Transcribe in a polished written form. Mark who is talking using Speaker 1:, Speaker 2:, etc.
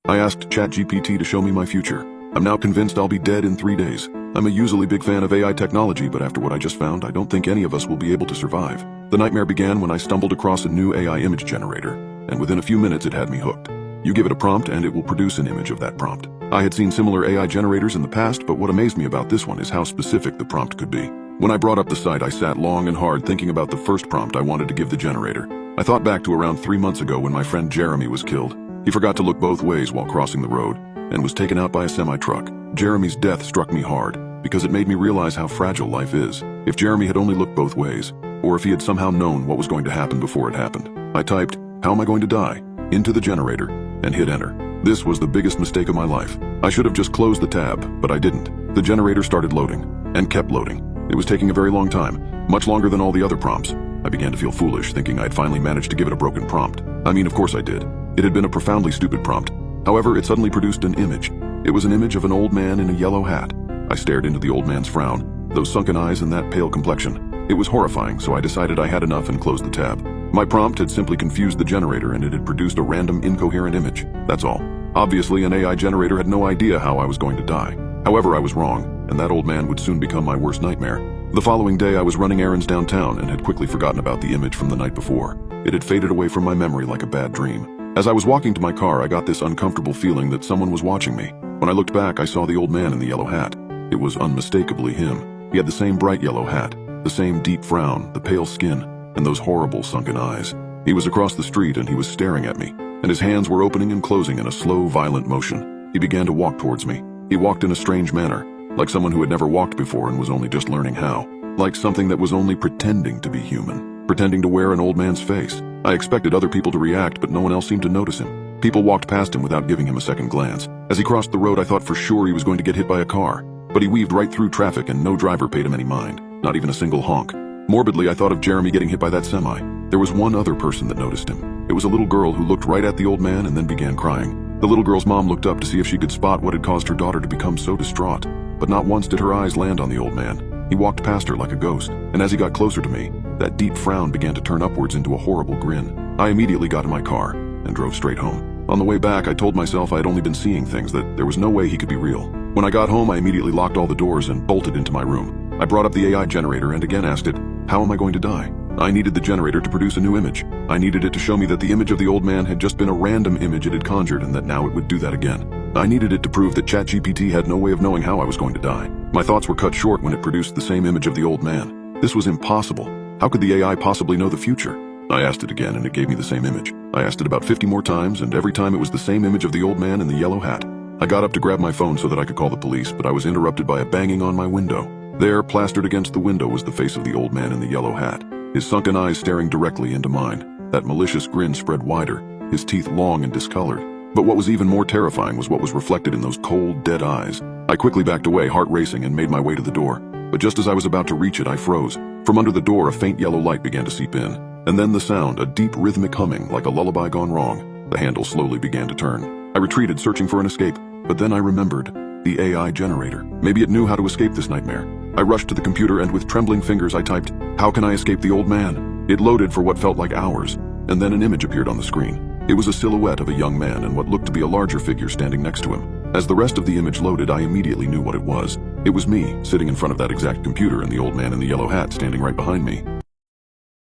Speaker 1: I asked ChatGPT to show me my future. I'm now convinced I'll be dead in 3 days. I'm a usually big fan of AI technology, but after what I just found, I don't think any of us will be able to survive. The nightmare began when I stumbled across a new AI image generator, and within a few minutes it had me hooked. You give it a prompt and it will produce an image of that prompt. I had seen similar AI generators in the past, but what amazed me about this one is how specific the prompt could be. When I brought up the site, I sat long and hard thinking about the first prompt I wanted to give the generator. I thought back to around 3 months ago when my friend Jeremy was killed. He forgot to look both ways while crossing the road and was taken out by a semi-truck. Jeremy's death struck me hard because it made me realize how fragile life is. If Jeremy had only looked both ways, or if he had somehow known what was going to happen before it happened. I typed, "How am I going to die?" into the generator and hit enter. This was the biggest mistake of my life. I should have just closed the tab, but I didn't. The generator started loading and kept loading. It was taking a very long time, much longer than all the other prompts. I began to feel foolish, thinking I'd finally managed to give it a broken prompt. I mean, of course I did. It had been a profoundly stupid prompt. However, it suddenly produced an image. It was an image of an old man in a yellow hat. I stared into the old man's frown, those sunken eyes and that pale complexion. It was horrifying, so I decided I had enough and closed the tab. My prompt had simply confused the generator and it had produced a random incoherent image. That's all. Obviously, an AI generator had no idea how I was going to die. However, I was wrong, and that old man would soon become my worst nightmare. The following day, I was running errands downtown and had quickly forgotten about the image from the night before. It had faded away from my memory like a bad dream. As I was walking to my car, I got this uncomfortable feeling that someone was watching me. When I looked back, I saw the old man in the yellow hat. It was unmistakably him. He had the same bright yellow hat, the same deep frown, the pale skin, and those horrible sunken eyes. He was across the street and he was staring at me, and his hands were opening and closing in a slow, violent motion. He began to walk towards me. He walked in a strange manner, like someone who had never walked before and was only just learning how. Like something that was only pretending to be human, pretending to wear an old man's face. I expected other people to react, but no one else seemed to notice him. People walked past him without giving him a second glance. As he crossed the road, I thought for sure he was going to get hit by a car, but he weaved right through traffic and no driver paid him any mind, not even a single honk. Morbidly, I thought of Jeremy getting hit by that semi. There was one other person that noticed him. It was a little girl who looked right at the old man and then began crying. The little girl's mom looked up to see if she could spot what had caused her daughter to become so distraught, but not once did her eyes land on the old man. He walked past her like a ghost, and as he got closer to me, that deep frown began to turn upwards into a horrible grin. I immediately got in my car and drove straight home. On the way back, I told myself I had only been seeing things, that there was no way he could be real. When I got home, I immediately locked all the doors and bolted into my room. I brought up the AI generator and again asked it, "How am I going to die?" I needed the generator to produce a new image. I needed it to show me that the image of the old man had just been a random image it had conjured and that now it would do that again. I needed it to prove that ChatGPT had no way of knowing how I was going to die. My thoughts were cut short when it produced the same image of the old man. This was impossible. How could the AI possibly know the future? I asked it again and it gave me the same image. I asked it about 50 more times and every time it was the same image of the old man in the yellow hat. I got up to grab my phone so that I could call the police, but I was interrupted by a banging on my window. There, plastered against the window, was the face of the old man in the yellow hat, his sunken eyes staring directly into mine. That malicious grin spread wider, his teeth long and discolored. But what was even more terrifying was what was reflected in those cold, dead eyes. I quickly backed away, heart racing, and made my way to the door. But just as I was about to reach it, I froze. From under the door, a faint yellow light began to seep in. And then the sound, a deep rhythmic humming, like a lullaby gone wrong. The handle slowly began to turn. I retreated, searching for an escape. But then I remembered. The AI generator. Maybe it knew how to escape this nightmare. I rushed to the computer and with trembling fingers I typed, "How can I escape the old man?" It loaded for what felt like hours, and then an image appeared on the screen. It was a silhouette of a young man and what looked to be a larger figure standing next to him. As the rest of the image loaded, I immediately knew what it was. It was me, sitting in front of that exact computer and the old man in the yellow hat standing right behind me.